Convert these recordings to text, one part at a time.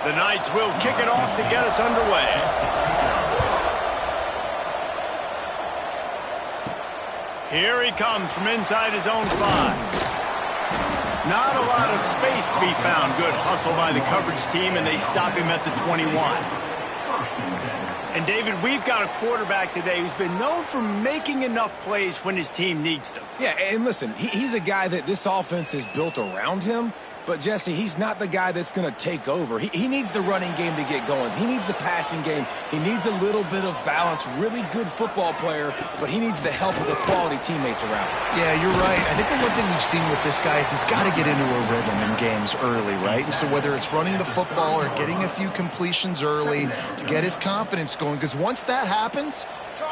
The Knights will kick it off to get us underway. Here he comes from inside his own 5. Not a lot of space to be found. Good hustle by the coverage team, and they stop him at the 21. And, David, we've got a quarterback today who's been known for making enough plays when his team needs them. Yeah, and listen, he's a guy that this offense is built around him. But, Jesse, he's not the guy that's going to take over. He needs the running game to get going. He needs the passing game. He needs a little bit of balance. Really good football player, but he needs the help of the quality teammates around him. Yeah, you're right. I think the one thing we've seen with this guy is he's got to get into a rhythm in games early, right? And so whether it's running the football or getting a few completions early to get his confidence going, because once that happens,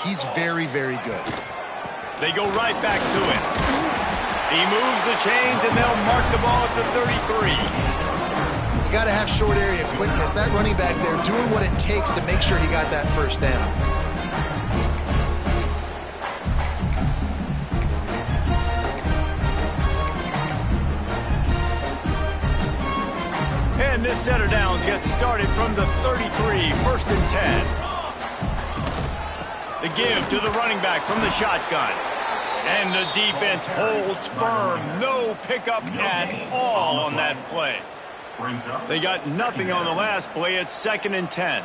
he's very, very good. They go right back to it. He moves the chains, and they'll mark the ball at the 33. You got to have short area quickness. That running back there doing what it takes to make sure he got that first down. And this set of downs gets started from the 33, 1st and 10. The give to the running back from the shotgun. And the defense holds firm. No pickup at all on that play. They got nothing on the last play. It's 2nd and 10.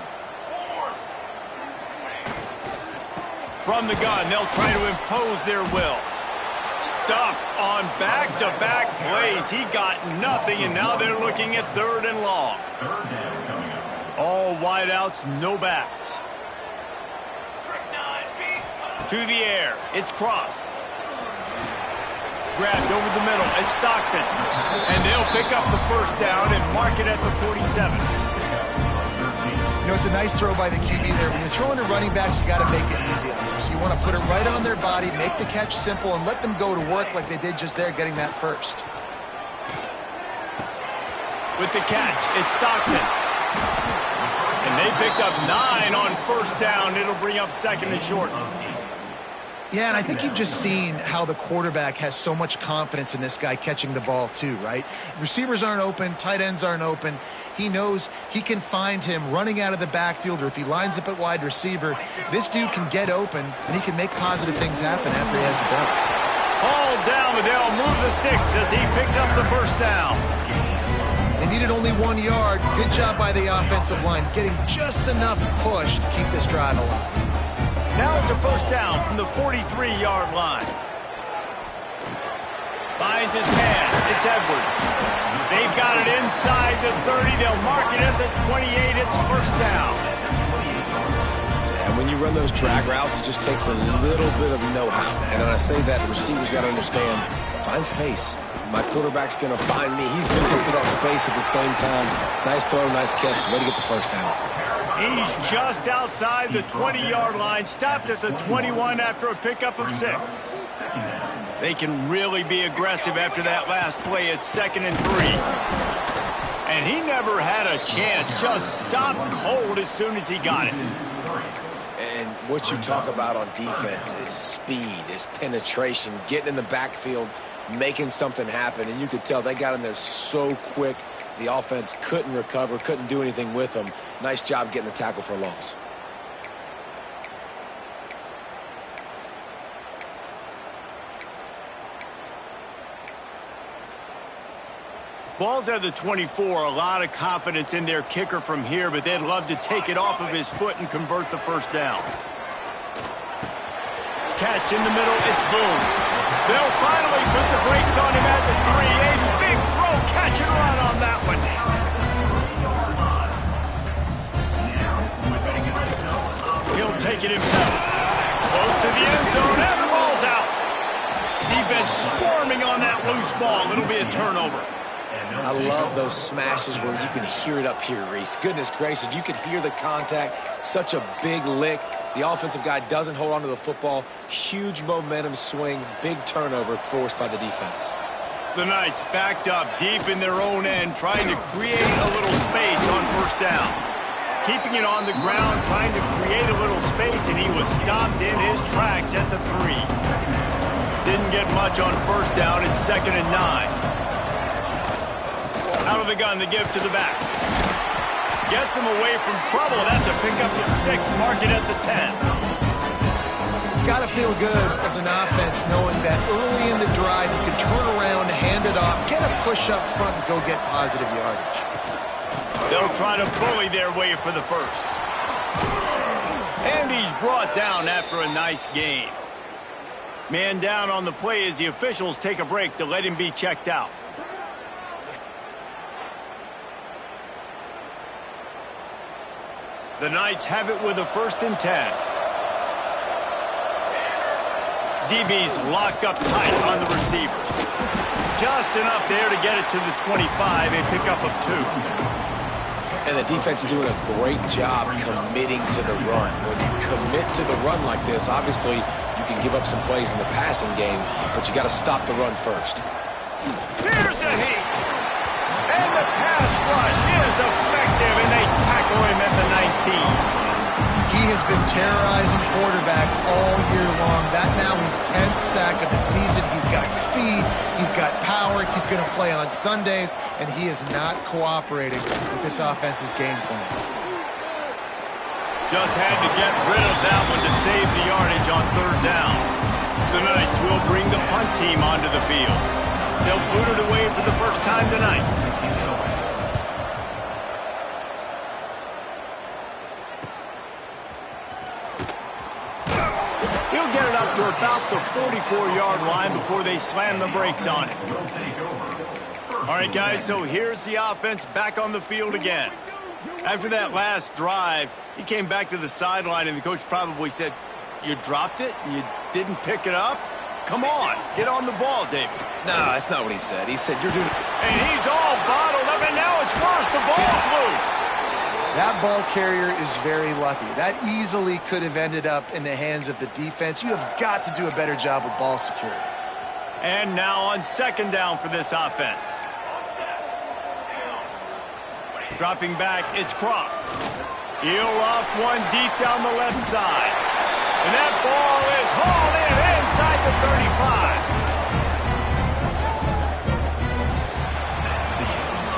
From the gun, they'll try to impose their will. Stuffed on back-to-back plays. He got nothing, and now they're looking at 3rd and long. All wideouts, no backs. To the air. It's Cross. Grabbed over the middle. It's Stockton. And they'll pick up the first down and mark it at the 47. You know, it's a nice throw by the QB there. When you're throwing to running backs, you got to make it easy on them. So you want to put it right on their body, make the catch simple, and let them go to work like they did just there, getting that first. With the catch, it's Stockton. And they picked up 9 on first down. It'll bring up 2nd and short. Yeah, and I think you've just seen how the quarterback has so much confidence in this guy catching the ball too, right? Receivers aren't open, tight ends aren't open. He knows he can find him running out of the backfield, or if he lines up at wide receiver, this dude can get open, and he can make positive things happen after he has the ball. All down, they'll move the sticks as he picks up the first down. They needed only 1 yard. Good job by the offensive line, getting just enough push to keep this drive alive. Now it's a first down from the 43-yard line. Finds his man. It's Edwards. They've got it inside the 30. They'll mark it at the 28. It's first down. And when you run those drag routes, it just takes a little bit of know-how. And when I say that, the receiver's got to understand, find space. My quarterback's going to find me. He's looking for that space at the same time. Nice throw, nice catch. Way to get the first down. He's just outside the 20-yard line, stopped at the 21 after a pickup of 6. They can really be aggressive after that last play. It's 2nd and 3. And he never had a chance, just stopped cold as soon as he got it. And what you talk about on defense is speed, is penetration, getting in the backfield, making something happen. And you could tell they got in there so quick. The offense couldn't recover, couldn't do anything with them. Nice job getting the tackle for a loss. Ball's at the 24. A lot of confidence in their kicker from here, but they'd love to take it off of his foot and convert the first down. Catch in the middle. It's Boone. They'll finally put the brakes on him at the 3. A big throw, catch and run on that one. He'll take it himself. Goes to the end zone, and the ball's out. Defense swarming on that loose ball. It'll be a turnover. I love those smashes where you can hear it up here, Reese. Goodness gracious, you can hear the contact. Such a big lick. The offensive guy doesn't hold on to the football. Huge momentum swing. Big turnover forced by the defense. The Knights backed up deep in their own end, trying to create a little space on first down. Keeping it on the ground, trying to create a little space, and he was stopped in his tracks at the 3. Didn't get much on first down. It's 2nd and 9. Out of the gun to give to the back. Gets him away from trouble. That's a pickup of 6. Mark it at the 10. It's got to feel good as an offense knowing that early in the drive you can turn around, hand it off, get a push up front, and go get positive yardage. They'll try to bully their way for the first. And he's brought down after a nice gain. Man down on the play as the officials take a break to let him be checked out. The Knights have it with a 1st and 10. DB's locked up tight on the receivers. Just enough there to get it to the 25, a pickup of 2. And the defense is doing a great job committing to the run. When you commit to the run like this, obviously you can give up some plays in the passing game, but you got to stop the run first. Here's a heat. And the pass rush is effective, and they tackle him at the 19. He has been terrorizing quarterbacks all year long. That now his 10th sack of the season. He's got speed. He's got power. He's going to play on Sundays, and he is not cooperating with this offense's game plan. Just had to get rid of that one to save the yardage on 3rd down. The Knights will bring the punt team onto the field. They'll boot it away for the first time tonight. He'll get it up to about the 44-yard line before they slam the brakes on it. All right, guys, so here's the offense back on the field again. After that last drive, he came back to the sideline, and the coach probably said, "You dropped it? You didn't pick it up? Come on, get on the ball, David." No, that's not what he said. He said, "You're doing it." And he's all bottled up, and now it's worse. The ball's loose. That ball carrier is very lucky. That easily could have ended up in the hands of the defense. You have got to do a better job with ball security. And now on 2nd down for this offense. Dropping back, it's Cross. He'll off one deep down the left side. And that ball is hauled in inside the 35.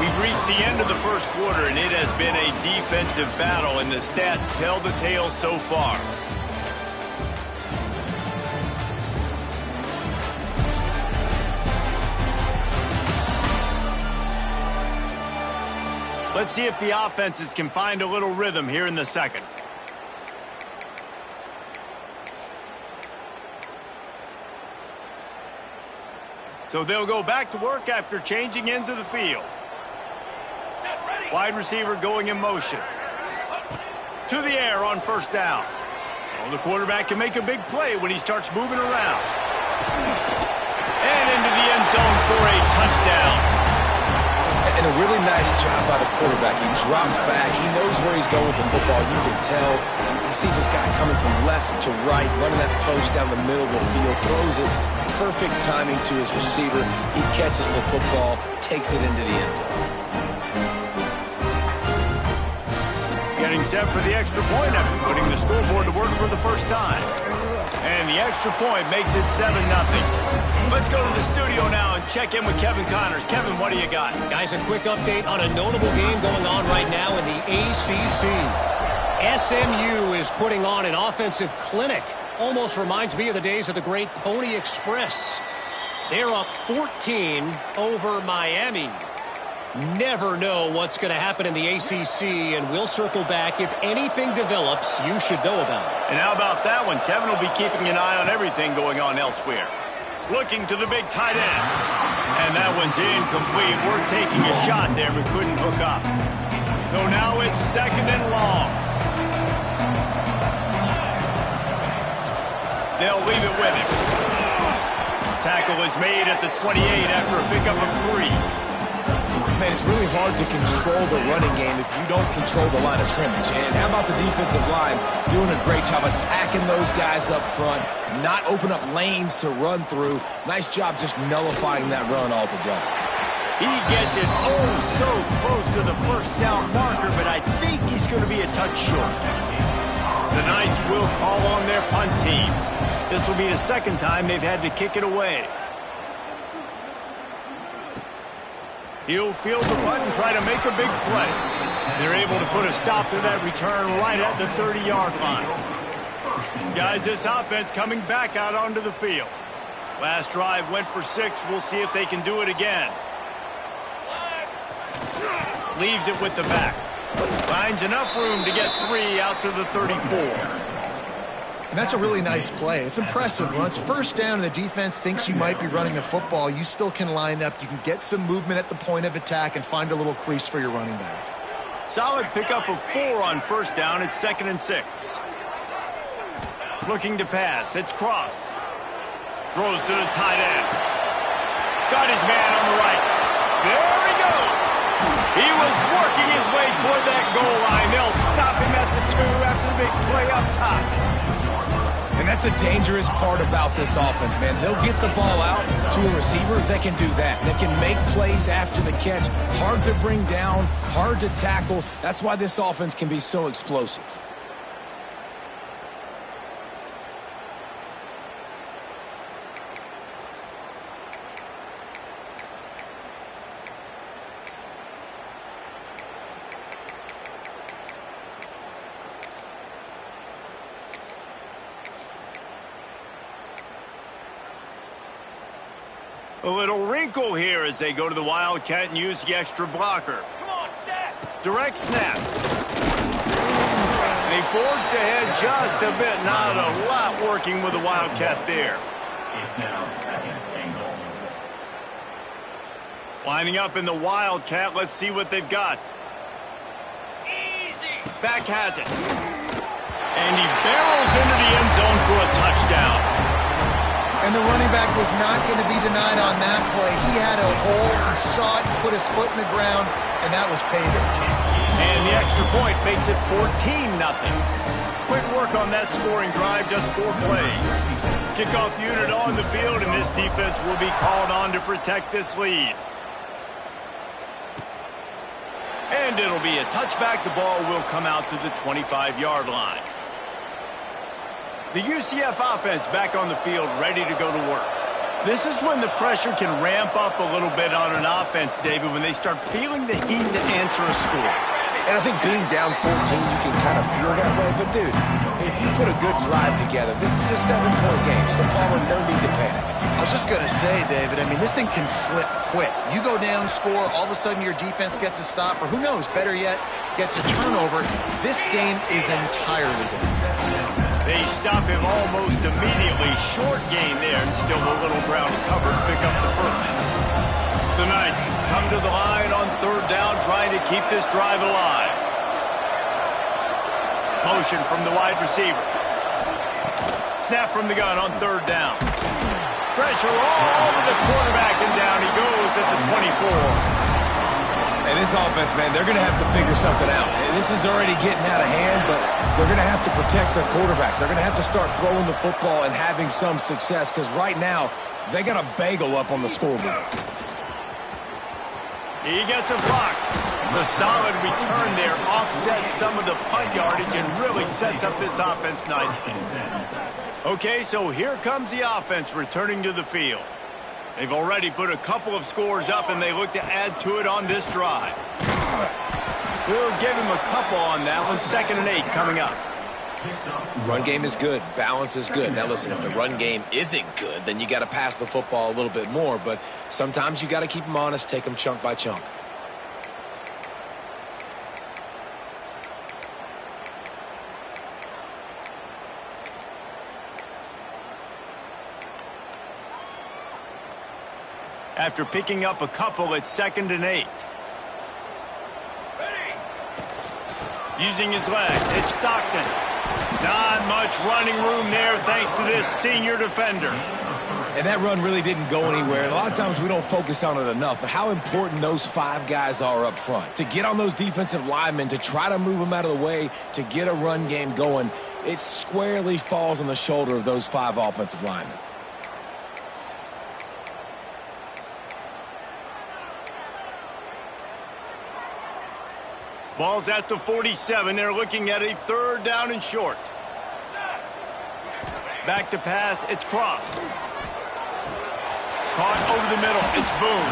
We've reached the end of the first quarter, and it has been a defensive battle, and the stats tell the tale so far. Let's see if the offenses can find a little rhythm here in the second. So they'll go back to work after changing into the field. Wide receiver going in motion. To the air on 1st down. Well, the quarterback can make a big play when he starts moving around. And into the end zone for a touchdown. And a really nice job by the quarterback. He drops back. He knows where he's going with the football. You can tell. He sees this guy coming from left to right, running that post down the middle of the field, throws it. Perfect timing to his receiver. He catches the football, takes it into the end zone. Getting set for the extra point after putting the scoreboard to work for the first time. And the extra point makes it 7-0. Let's go to the studio now and check in with Kevin Connors. Kevin, what do you got? Guys, a quick update on a notable game going on right now in the ACC. SMU is putting on an offensive clinic. Almost reminds me of the days of the great Pony Express. They're up 14 over Miami. Never know what's going to happen in the ACC, and we'll circle back. If anything develops, you should know about it. And how about that one? Kevin will be keeping an eye on everything going on elsewhere. Looking to the big tight end. And that one's incomplete. We're taking a shot there, but couldn't hook up. So now it's 2nd and long. They'll leave it with him. Tackle is made at the 28 after a pickup of 3. Man, it's really hard to control the running game if you don't control the line of scrimmage. And how about the defensive line doing a great job attacking those guys up front, not open up lanes to run through. Nice job just nullifying that run altogether. He gets it so close to the 1st down marker, but I think he's going to be a touch short. The Knights will call on their punt team. This will be the 2nd time they've had to kick it away. He'll field the punt and try to make a big play. They're able to put a stop to that return right at the 30-yard line. Guys, this offense coming back out onto the field. Last drive went for 6. We'll see if they can do it again. Leaves it with the back. Finds enough room to get 3 out to the 34. And that's a really nice play. It's impressive. When it's first down and the defense thinks you might be running the football, you still can line up. You can get some movement at the point of attack and find a little crease for your running back. Solid pickup of 4 on first down. It's 2nd and 6. Looking to pass. It's Cross. Throws to the tight end. Got his man on the right. There he goes. He was working his way toward that goal line. They'll stop him at the 2 after the big play up top. And that's the dangerous part about this offense, man. They'll get the ball out to a receiver that can do that. That can make plays after the catch. Hard to bring down, hard to tackle. That's why this offense can be so explosive. A little wrinkle here as they go to the Wildcat and use the extra blocker. Come on, set. Direct snap. They forged ahead just a bit. Not a lot working with the Wildcat there. It's now 2nd and goal. Lining up in the Wildcat. Let's see what they've got. Easy. Back has it. And he barrels into the end zone for a touchdown. And the running back was not going to be denied on that play. He had a hole, he saw it, put his foot in the ground, and that was paydirt. And the extra point makes it 14-0. Quick work on that scoring drive, just 4 plays. Kickoff unit on the field, and this defense will be called on to protect this lead. And it'll be a touchback. The ball will come out to the 25-yard line. The UCF offense back on the field, ready to go to work. This is when the pressure can ramp up a little bit on an offense, David, when they start feeling the heat to answer a score. And I think being down 14, you can kind of feel that way. But, dude, if you put a good drive together, this is a 7-point game, so Palmer, no need to panic. I was just going to say, David, I mean, this thing can flip quick. You go down, score, all of a sudden your defense gets a stop, or who knows, better yet, gets a turnover. This game is entirely different. They stop him almost immediately. Short gain there, and still a little ground covered. Pick up the first. The Knights come to the line on 3rd down, trying to keep this drive alive. Motion from the wide receiver. Snap from the gun on 3rd down. Pressure all over the quarterback, and down he goes at the 24. And this offense, man, they're going to have to figure something out. This is already getting out of hand, but they're going to have to protect their quarterback. They're going to have to start throwing the football and having some success, because right now, they got a bagel up on the scoreboard. He gets a block. The solid return there offsets some of the punt yardage and really sets up this offense nicely. Okay, so here comes the offense returning to the field. They've already put a couple of scores up, and they look to add to it on this drive. We'll give him a couple on that one. 2nd and 8 coming up. Run game is good. Balance is good. Now, listen, if the run game isn't good, then you got to pass the football a little bit more. But sometimes you got to keep them honest, take them chunk by chunk. After picking up a couple, it's 2nd and 8. Using his legs, it's Stockton. Not much running room there thanks to this senior defender. And that run really didn't go anywhere. A lot of times we don't focus on it enough, but how important those 5 guys are up front. To get on those defensive linemen, to try to move them out of the way, to get a run game going, it squarely falls on the shoulder of those 5 offensive linemen. Ball's at the 47. They're looking at a 3rd down and short. Back to pass. It's Cross. Caught over the middle. It's Boone.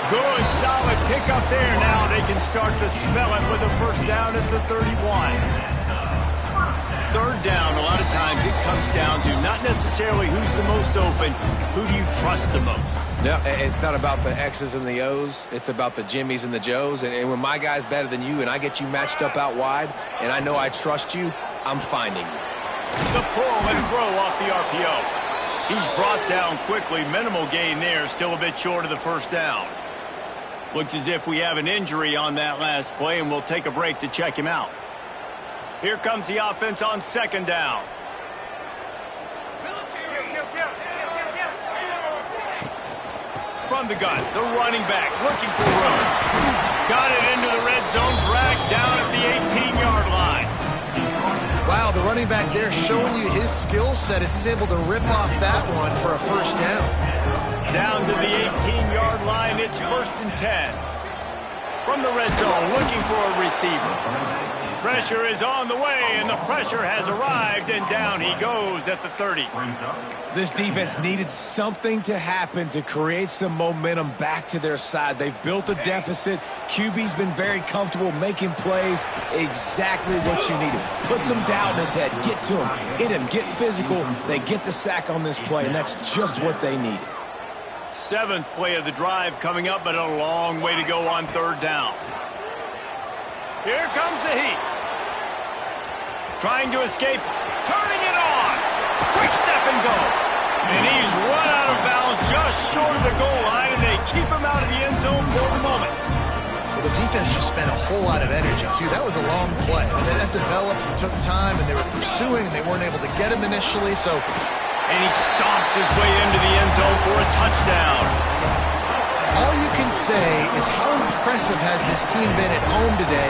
Good, solid pickup there. Now they can start to smell it with a first down at the 31. Third down, a lot of times it comes down to not necessarily who's the most open, who do you trust the most? No, it's not about the X's and the O's. It's about the Jimmys and the Joes. And when my guy's better than you and I get you matched up out wide and I know I trust you, I'm finding you. The pull and throw off the RPO. He's brought down quickly. Minimal gain there, still a bit short of the first down. Looks as if we have an injury on that last play, and we'll take a break to check him out. Here comes the offense on second down. From the gun, the running back looking for room. Got it into the red zone, dragged down at the 18-yard line. Wow, the running back there showing you his skill set as he's able to rip off that one for a first down. Down to the 18-yard line, it's 1st and 10. From the red zone, looking for a receiver. Pressure is on the way, and the pressure has arrived, and down he goes at the 30. This defense needed something to happen to create some momentum back to their side. They've built a deficit. QB's been very comfortable making plays. Exactly what you needed. Put some doubt in his head. Get to him. Hit him. Get physical. They get the sack on this play, and that's just what they needed. 7th play of the drive coming up, but a long way to go on third down. Here comes the heat. Trying to escape, turning it on. Quick step and go. And he's run out of bounds just short of the goal line, and they keep him out of the end zone for the moment. Well, the defense just spent a whole lot of energy, too. That was a long play. That developed and took time, and they were pursuing, and they weren't able to get him initially, so... And he stomps his way into the end zone for a touchdown. All you can say is how impressive has this team been at home today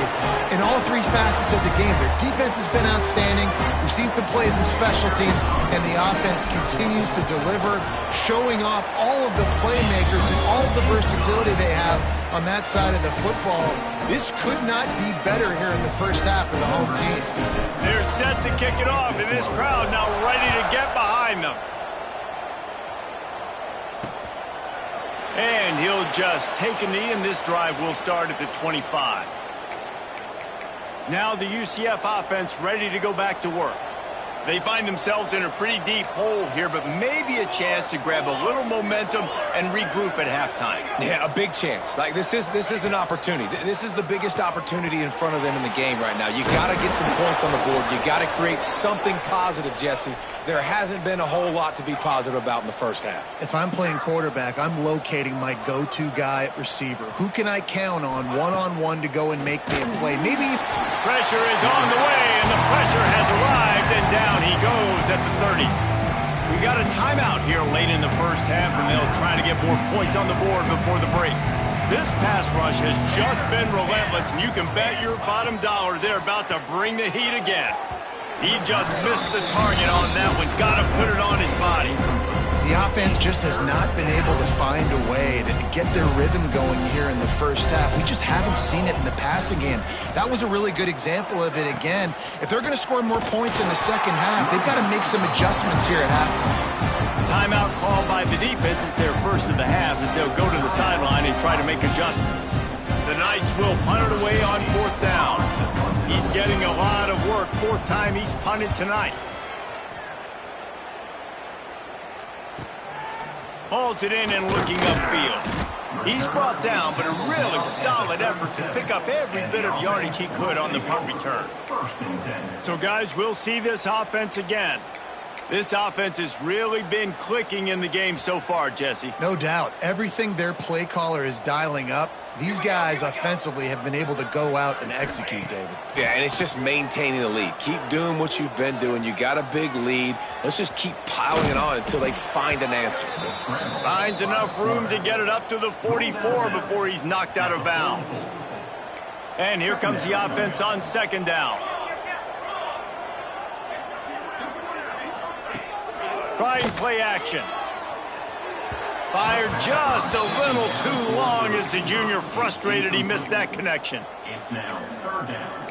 in all three facets of the game. Their defense has been outstanding. We've seen some plays in special teams, and the offense continues to deliver, showing off all of the playmakers and all of the versatility they have on that side of the football. This could not be better here in the first half for the home team. They're set to kick it off, and this crowd now ready to get behind them. And he'll just take a knee, and this drive will start at the 25. Now the UCF offense ready to go back to work. They find themselves in a pretty deep hole here, but maybe a chance to grab a little momentum and regroup at halftime. Yeah, a big chance. Like this is an opportunity. This is the biggest opportunity in front of them in the game right now. You got to get some points on the board. You got to create something positive, Jesse. There hasn't been a whole lot to be positive about in the first half. If I'm playing quarterback, I'm locating my go-to guy at receiver. Who can I count on one-on-one to go and make me a play? Maybe... Pressure is on the way, and the pressure has arrived, and down he goes at the 30. We got a timeout here late in the first half, and they'll try to get more points on the board before the break. This pass rush has just been relentless, and you can bet your bottom dollar they're about to bring the heat again. He just missed the target on that one. Got to put it on his body. The offense just has not been able to find a way to get their rhythm going here in the first half. We just haven't seen it in the passing game. That was a really good example of it again. If they're going to score more points in the second half, they've got to make some adjustments here at halftime. Timeout called by the defense. It's their first of the half as they'll go to the sideline and try to make adjustments. The Knights will punt it away on 4th down. He's getting a lot of work. 4th time he's punted tonight. Hauls it in and looking upfield. He's brought down, but a really solid effort to pick up every bit of yardage he could on the punt return. So, guys, we'll see this offense again. This offense has really been clicking in the game so far, Jesse. No doubt. Everything their play caller is dialing up, these guys offensively have been able to go out and execute, David. Yeah, and it's just maintaining the lead. Keep doing what you've been doing. You got a big lead. Let's just keep piling it on until they find an answer. Finds enough room to get it up to the 44 before he's knocked out of bounds. And here comes the offense on 2nd down. Trying play action. Fired just a little too long as the junior frustrated he missed that connection. It's now 3rd down.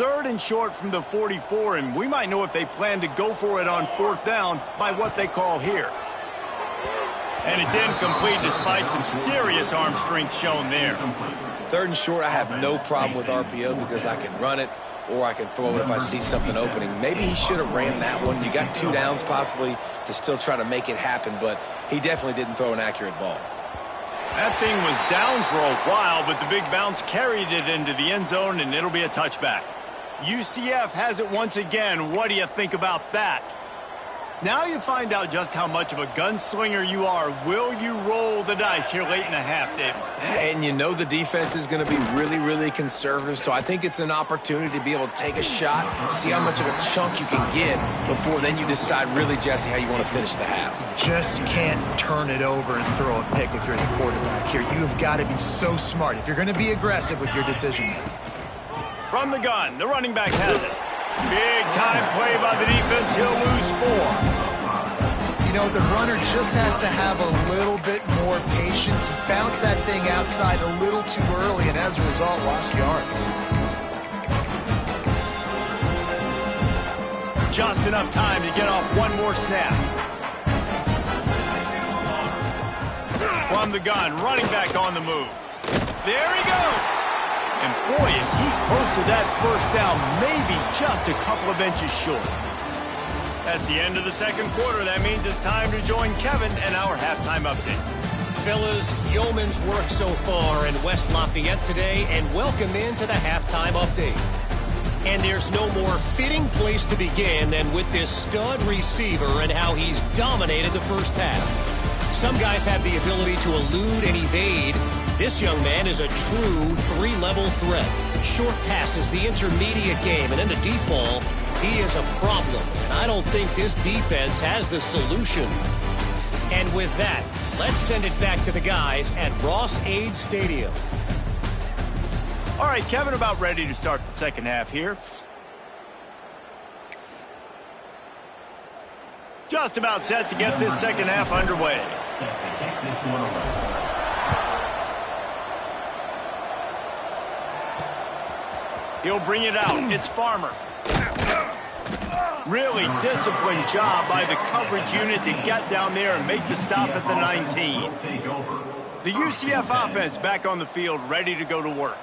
3rd and short from the 44, and we might know if they plan to go for it on 4th down by what they call here. And it's incomplete despite some serious arm strength shown there. 3rd and short, I have no problem with RPO because I can run it or I can throw it if I see something opening. Maybe he should have ran that one. You got 2 downs possibly to still try to make it happen, but he definitely didn't throw an accurate ball. That thing was down for a while, but the big bounce carried it into the end zone, and it'll be a touchback. UCF has it once again. What do you think about that? Now you find out just how much of a gunslinger you are. Will you roll the dice here late in the half, David? And you know the defense is going to be really, really conservative, so I think it's an opportunity to be able to take a shot, see how much of a chunk you can get before then you decide really, Jesse, how you want to finish the half. Just can't turn it over and throw a pick if you're the quarterback here. You have got to be so smart if you're going to be aggressive with your decision-making. From the gun, the running back has it. Big time play by the defense. He'll lose 4. You know, the runner just has to have a little bit more patience. He bounced that thing outside a little too early, and as a result, lost yards. Just enough time to get off one more snap. From the gun, running back on the move. There he goes. And boy, is he close to that 1st down, maybe just a couple of inches short. That's the end of the 2nd quarter. That means it's time to join Kevin and our halftime update. Fellas, yeoman's work so far in West Lafayette today, and welcome into the halftime update. And there's no more fitting place to begin than with this stud receiver and how he's dominated the 1st half. Some guys have the ability to elude and evade. This young man is a true 3-level threat. Short passes, the intermediate game, and in the deep ball, he is a problem. And I don't think this defense has the solution. And with that, let's send it back to the guys at Ross-Ade Stadium. All right, Kevin, about ready to start the 2nd half here. Just about set to get this 2nd half underway. He'll bring it out. It's Farmer. Really disciplined job by the coverage unit to get down there and make the stop at the 19. The UCF offense back on the field, ready to go to work.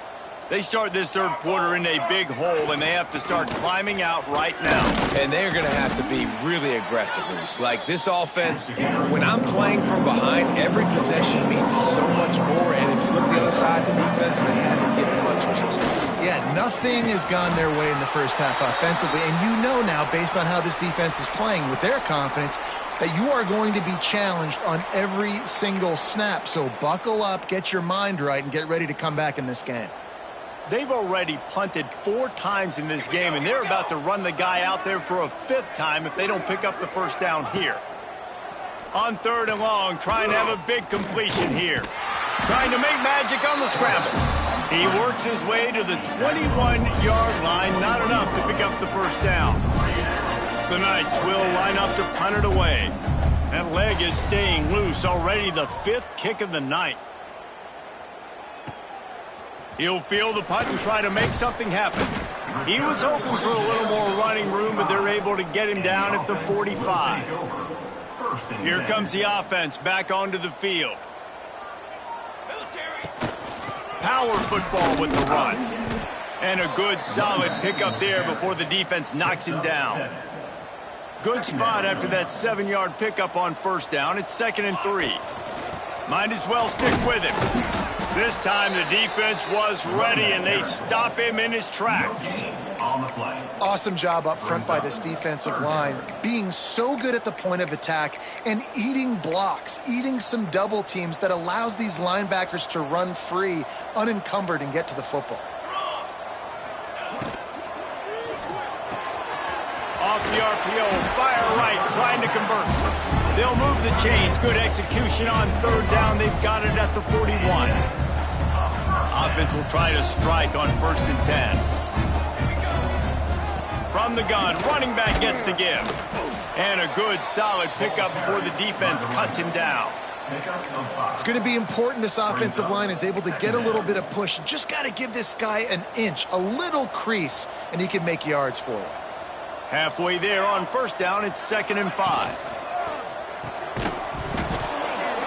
They start this 3rd quarter in a big hole, and they have to start climbing out right now. And they're going to have to be really aggressive, Reese. Like this offense, when I'm playing from behind, every possession means so much more. And if you look the other side, the defense, they haven't given much resistance. Yeah, nothing has gone their way in the 1st half offensively. And you know now, based on how this defense is playing with their confidence, that you are going to be challenged on every single snap. So buckle up, get your mind right, and get ready to come back in this game. They've already punted 4 times in this game, and they're about to run the guy out there for a 5th time if they don't pick up the 1st down here. On 3rd and long, trying to have a big completion here. Trying to make magic on the scramble. He works his way to the 21-yard line, not enough to pick up the 1st down. The Knights will line up to punt it away. That leg is staying loose, already the 5th kick of the night. He'll field the punt and try to make something happen. He was hoping for a little more running room, but they're able to get him down at the 45. Here comes the offense back onto the field. Power football with the run. And a good, solid pickup there before the defense knocks him down. Good spot after that 7-yard pickup on 1st down. It's 2nd and 3. Might as well stick with him. This time the defense was ready, and they stop him in his tracks. Awesome job up front by this defensive line, being so good at the point of attack and eating blocks, eating some double teams that allows these linebackers to run free, unencumbered, and get to the football. Off the RPO, fire right, trying to convert. They'll move the chains. Good execution on 3rd down. They've got it at the 41. Offense will try to strike on 1st and 10. From the gun, running back gets to give. And a good, solid pickup before the defense cuts him down. Pickup of 5. It's going to be important this offensive line is able to get a little bit of push. Just got to give this guy an inch, a little crease, and he can make yards for it. Halfway there on first down, it's 2nd and 5.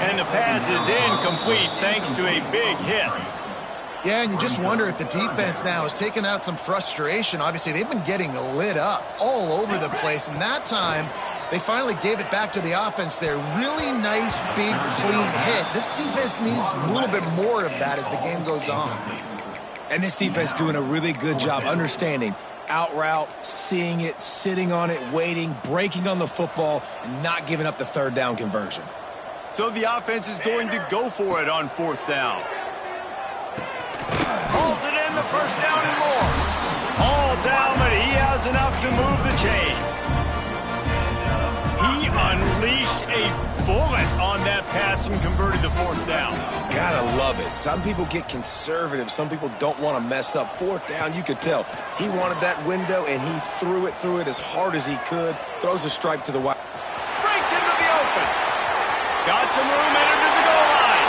And the pass is incomplete thanks to a big hit. Yeah, and you just wonder if the defense now has taken out some frustration. Obviously, they've been getting lit up all over the place, and that time they finally gave it back to the offense there. Really nice, big, clean hit. This defense needs a little bit more of that as the game goes on. And this defense doing a really good job understanding out route, seeing it, sitting on it, waiting, breaking on the football, and not giving up the 3rd down conversion. So the offense is going to go for it on 4th down. Hauls it in, the 1st down and more. All down, but he has enough to move the chains. He unleashed a bullet on that pass and converted the 4th down. Gotta love it. Some people get conservative. Some people don't want to mess up. 4th down, you could tell. He wanted that window, and he threw it as hard as he could. Throws a strike to the wide. Breaks into the open. Got some room, entered to the goal line.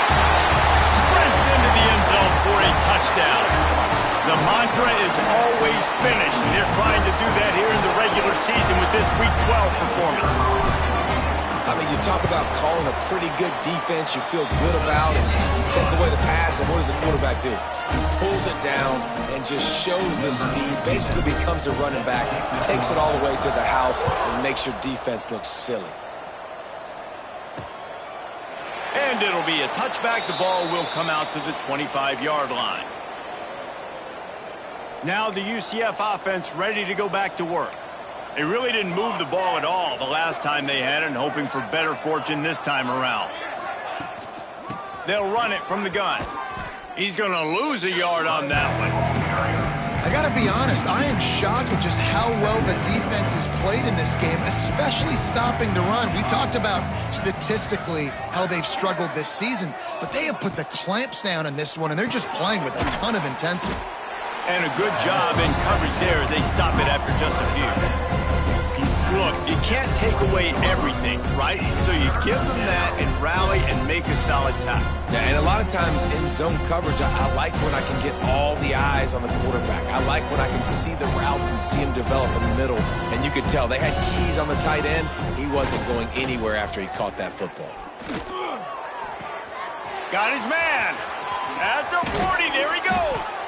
Sprints into the end zone for a touchdown. The mantra is always finish, and they're trying to do that here in the regular season with this Week 12 performance. I mean, you talk about calling a pretty good defense you feel good about, and you take away the pass, and what does the quarterback do? He pulls it down and just shows the speed, basically becomes a running back, takes it all the way to the house, and makes your defense look silly. And it'll be a touchback. The ball will come out to the 25-yard line. Now the UCF offense ready to go back to work. They really didn't move the ball at all the last time they had it, and hoping for better fortune this time around. They'll run it from the gun. He's going to lose a yard on that one. I got to be honest, I am shocked at just how well the defense has played in this game, especially stopping the run. We talked about statistically how they've struggled this season, but they have put the clamps down in this one, and they're just playing with a ton of intensity. And a good job in coverage there as they stop it after just a few. Look, you can't take away everything, right? So you give them that and rally and make a solid tackle. Yeah, and a lot of times in zone coverage, I like when I can get all the eyes on the quarterback. I like when I can see the routes and see him develop in the middle. And you could tell they had keys on the tight end. He wasn't going anywhere after he caught that football. Got his man. At the 40, there he goes.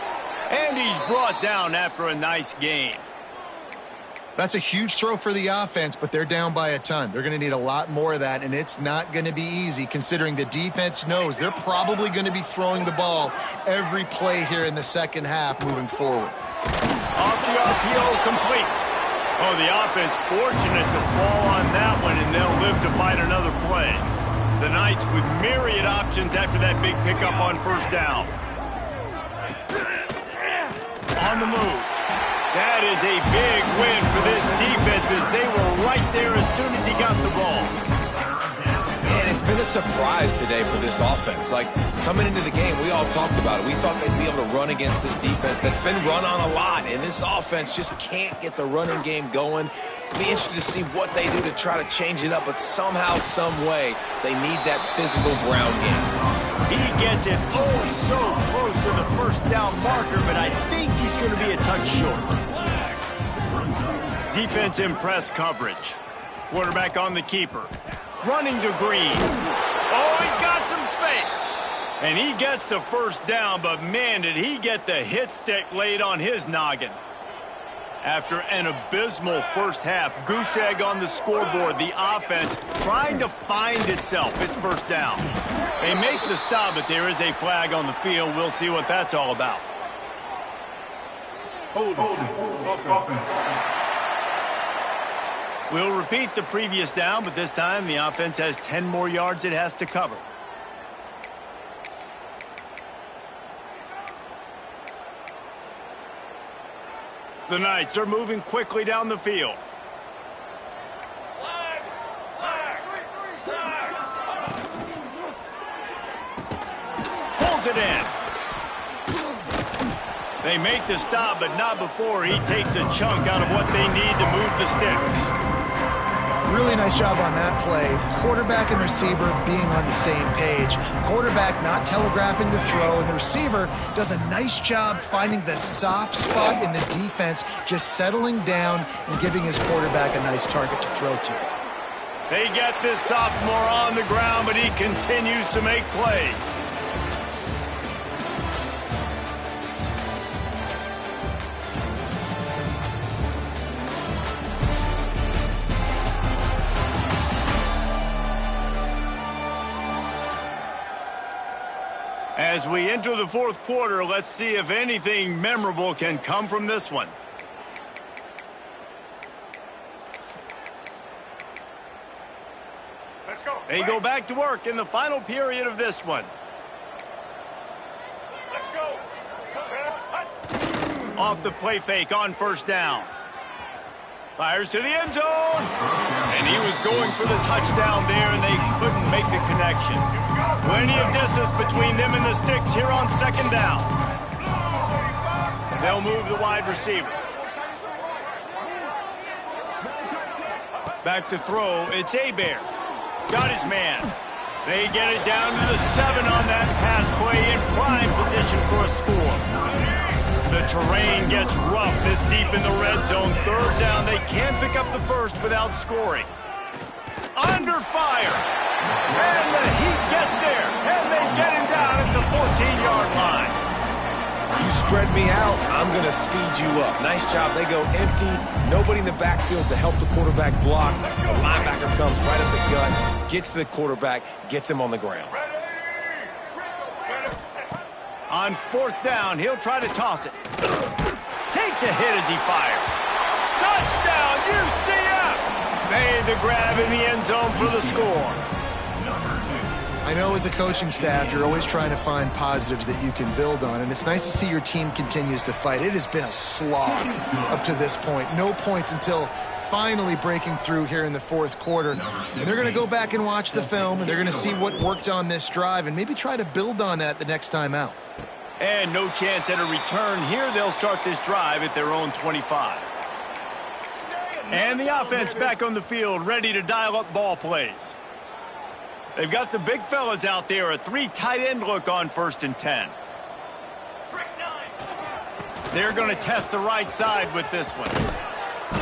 And he's brought down after a nice gain. That's a huge throw for the offense, but they're down by a ton. They're going to need a lot more of that, and it's not going to be easy considering the defense knows they're probably going to be throwing the ball every play here in the second half moving forward. Off the RPO, complete. Oh, the offense fortunate to fall on that one, and they'll live to find another play. The Knights with myriad options after that big pickup on first down. On the move. That is a big win for this defense as they were right there as soon as he got the ball. Man, it's been a surprise today for this offense. Like, coming into the game, we all talked about it. We thought they'd be able to run against this defense that's been run on a lot, and this offense just can't get the running game going. Be interested to see what they do to try to change it up, but somehow, some way, they need that physical ground game. He gets it oh so close to the first down marker, but I think he's going to be a touch short. Defense in press coverage. Quarterback on the keeper. Running to Green. Oh, he's got some space. And he gets the first down, but man, did he get the hit stick laid on his noggin. After an abysmal first half, goose egg on the scoreboard, the offense trying to find itself. It's first down. They make the stop, but there is a flag on the field. We'll see what that's all about. We'll repeat the previous down, but this time the offense has 10 more yards it has to cover. The Knights are moving quickly down the field. Pulls it in. They make the stop, but not before he takes a chunk out of what they need to move the sticks. Really nice job on that play. Quarterback and receiver being on the same page. Quarterback not telegraphing the throw, and the receiver does a nice job finding the soft spot in the defense, just settling down and giving his quarterback a nice target to throw to. They get this sophomore on the ground, but he continues to make plays. As we enter the fourth quarter, let's see if anything memorable can come from this one. Let's go. They go back to work in the final period of this one. Let's go. Off the play fake on first down. Fires to the end zone. And he was going for the touchdown there, and they couldn't make the connection. Plenty of distance between them and the sticks here on second down. They'll move the wide receiver. Back to throw. It's Hebert. Got his man. They get it down to the 7 on that pass play, in prime position for a score. The terrain gets rough this deep in the red zone. Third down, they can't pick up the first without scoring. Under fire. And the Heat gets there. And they get him down at the 14-yard line. You spread me out, I'm going to speed you up. Nice job. They go empty. Nobody in the backfield to help the quarterback block. The linebacker comes right up the gut, gets to the quarterback, gets him on the ground. On fourth down, he'll try to toss it. Takes a hit as he fires. Touchdown, UCF! Made the grab in the end zone for the score. I know as a coaching staff, you're always trying to find positives that you can build on, and it's nice to see your team continues to fight. It has been a slog up to this point. No points until finally breaking through here in the fourth quarter. And they're going to go back and watch the film, and they're going to see what worked on this drive and maybe try to build on that the next time out. And no chance at a return here. They'll start this drive at their own 25. And the offense back on the field, ready to dial up ball plays. They've got the big fellas out there, a 3 tight end look on 1st and 10. They're going to test the right side with this one.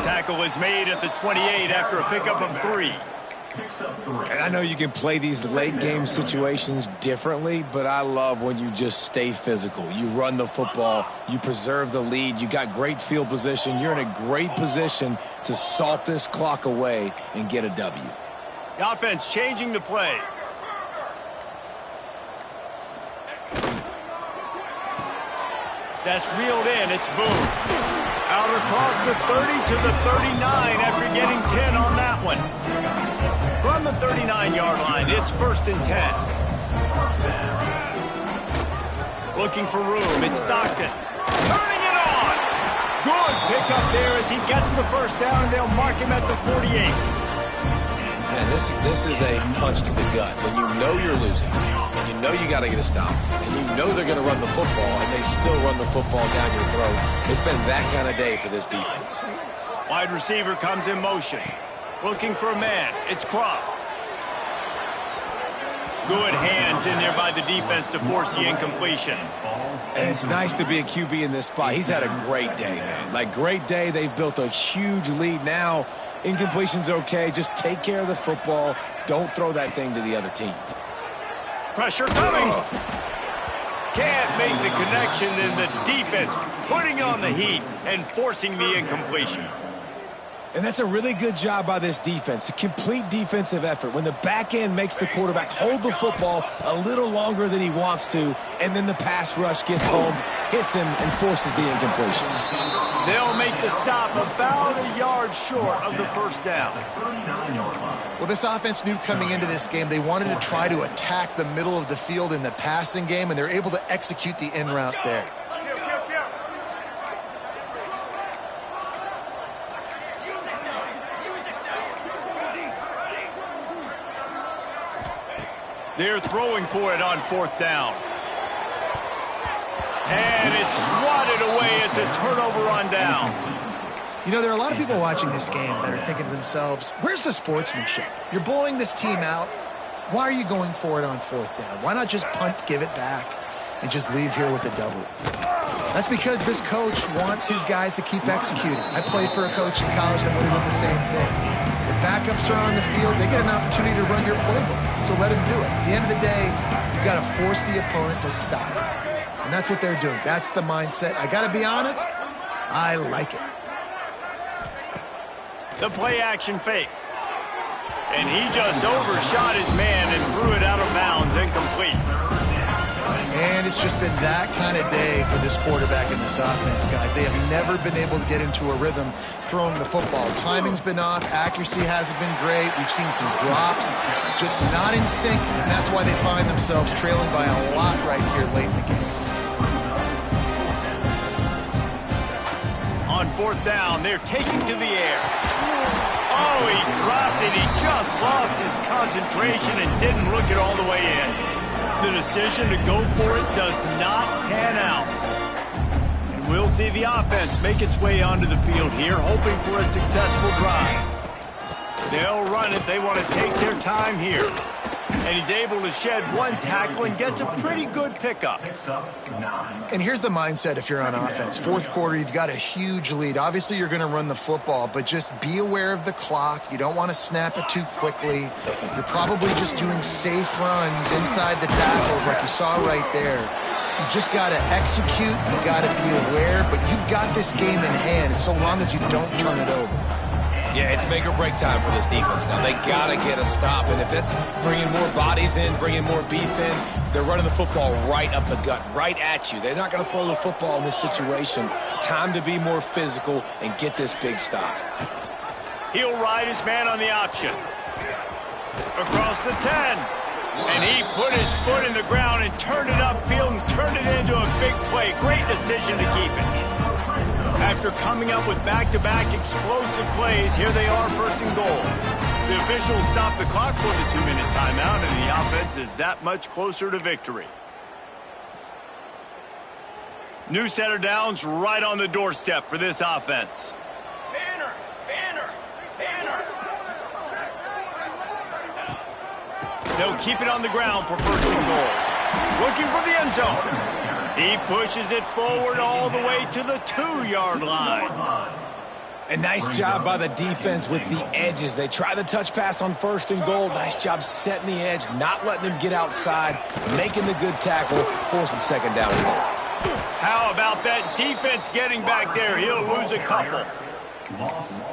Tackle is made at the 28 after a pickup of 3. And I know you can play these late game situations differently, but I love when you just stay physical. You run the football, you preserve the lead, you got great field position, you're in a great position to salt this clock away and get a W. The offense changing the play. That's reeled in. It's Boone. Out across the 30 to the 39 after getting 10 on that one. From the 39-yard line, it's 1st and 10. Looking for room. It's Stockton. Turning it on. Good pickup there as he gets the first down, and they'll mark him at the 48. Man, this is a punch to the gut. When you know you're losing, and you know you got to get a stop, and you know they're going to run the football, and they still run the football down your throat. It's been that kind of day for this defense. Wide receiver comes in motion. Looking for a man. It's Cross. Good hands in there by the defense to force the incompletion. And it's nice to be a QB in this spot. He's had a great day, man. Like, great day. They've built a huge lead now. Incompletion's okay. Just take care of the football. Don't throw that thing to the other team. Pressure coming. Can't make the connection, and the defense putting on the heat and forcing the incompletion. And that's a really good job by this defense, a complete defensive effort. When the back end makes the quarterback hold the football a little longer than he wants to, and then the pass rush gets home, hits him, and forces the incompletion. They'll make the stop about a yard short of the first down. Well, this offense knew coming into this game they wanted to try to attack the middle of the field in the passing game, and they're able to execute the in route there. They're throwing for it on 4th down. And it's swatted away. It's a turnover on downs. You know, there are a lot of people watching this game that are thinking to themselves, where's the sportsmanship? You're blowing this team out. Why are you going for it on 4th down? Why not just punt, give it back, and just leave here with a W? That's because this coach wants his guys to keep executing. I played for a coach in college that would have done the same thing. If backups are on the field, they get an opportunity to run your playbook, so let them do it. At the end of the day, you've got to force the opponent to stop. And that's what they're doing. That's the mindset. I got to be honest, I like it. The play action fake. And he just overshot his man and threw it out of bounds, incomplete. And it's just been that kind of day for this quarterback and this offense, guys. They have never been able to get into a rhythm throwing the football. Timing's been off. Accuracy hasn't been great. We've seen some drops, just not in sync. And that's why they find themselves trailing by a lot right here late in the game. On 4th down, they're taking to the air. Oh, he dropped it. He just lost his concentration and didn't look it all the way in. The decision to go for it does not pan out. And we'll see the offense make its way onto the field here, hoping for a successful drive. They'll run it. They want to take their time here. And he's able to shed one tackle and gets a pretty good pickup. And here's the mindset if you're on offense. 4th quarter, you've got a huge lead. Obviously, you're going to run the football, but just be aware of the clock. You don't want to snap it too quickly. You're probably just doing safe runs inside the tackles like you saw right there. You just got to execute. You got to be aware, but you've got this game in hand so long as you don't turn it over. Yeah, it's make or break time for this defense now. They got to get a stop, and if it's bringing more bodies in, bringing more beef in, they're running the football right up the gut, right at you. They're not going to throw the football in this situation. Time to be more physical and get this big stop. He'll ride his man on the option. Across the 10. And he put his foot in the ground and turned it upfield and turned it into a big play. Great decision to keep it. After coming up with back-to-back explosive plays, here they are, 1st and goal. The officials stop the clock for the 2-minute timeout, and the offense is that much closer to victory. New set of downs right on the doorstep for this offense. Banner! They'll keep it on the ground for 1st and goal. Looking for the end zone. He pushes it forward all the way to the 2-yard line. A nice job by the defense with the edges. They try the touch pass on 1st and goal. Nice job setting the edge, not letting him get outside, making the good tackle, forcing 2nd down and goal. How about that defense getting back there? He'll lose a couple.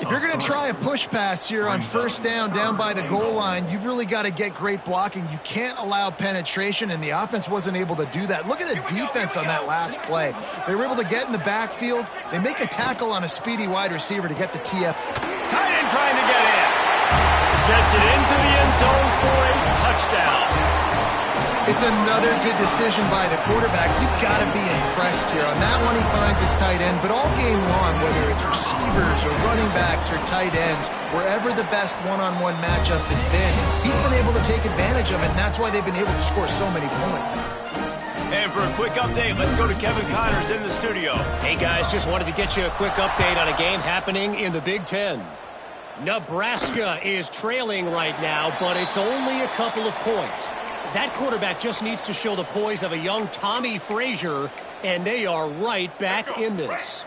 If you're going to try a push pass here on 1st down by the goal line, you've really got to get great blocking. You can't allow penetration, and the offense wasn't able to do that. Look at the defense on that last play. They were able to get in the backfield. They make a tackle on a speedy wide receiver to get the TF. Tight end trying to get in. Gets it into the end zone for a touchdown. It's another good decision by the quarterback. You've got to be impressed here. On that one, he finds his tight end. But all game long, whether it's receivers or running backs or tight ends, wherever the best one-on-one matchup has been, he's been able to take advantage of it, and that's why they've been able to score so many points. And for a quick update, let's go to Kevin Connors in the studio. Hey, guys, just wanted to get you a quick update on a game happening in the Big Ten. Nebraska is trailing right now, but it's only a couple of points. That quarterback just needs to show the poise of a young Tommy Frazier, and they are right back in this.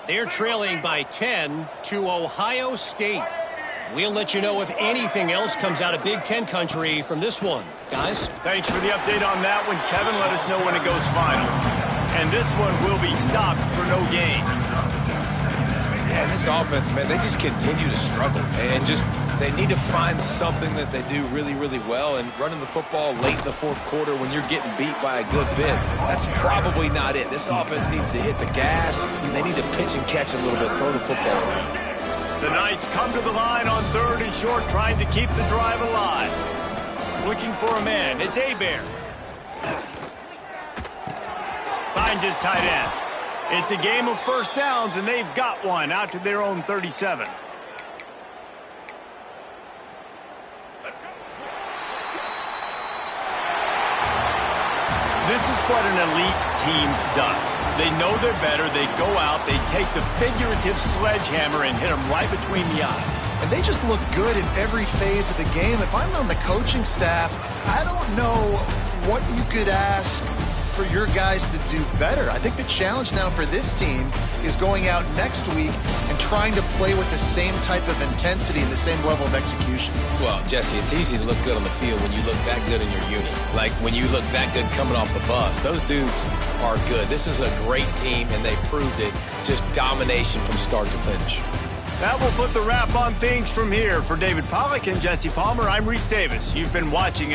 They're trailing by 10 to Ohio State. We'll let you know if anything else comes out of Big Ten country from this one. Guys? Thanks for the update on that one, Kevin. Let us know when it goes final. And this one will be stopped for no gain. Yeah, this offense, man, they just continue to struggle. And they need to find something that they do really, really well. And running the football late in the 4th quarter when you're getting beat by a good bit, that's probably not it. This offense needs to hit the gas. They need to pitch and catch a little bit, throw the football around. The Knights come to the line on 3rd and short, trying to keep the drive alive. Looking for a man. It's Abear. Finds his tight end. It's a game of 1st downs, and they've got one out to their own 37. This is what an elite team does. They know they're better. They go out, they take the figurative sledgehammer and hit them right between the eyes. And they just look good in every phase of the game. If I'm on the coaching staff, I don't know what you could ask for your guys to do better. I think the challenge now for this team is going out next week and trying to play with the same type of intensity and the same level of execution. Well, Jesse, it's easy to look good on the field when you look that good in your unit. Like when you look that good coming off the bus. Those dudes are good. This is a great team, and they proved it. Just domination from start to finish. That will put the wrap on things from here. For David Pollack and Jesse Palmer, I'm Reese Davis. You've been watching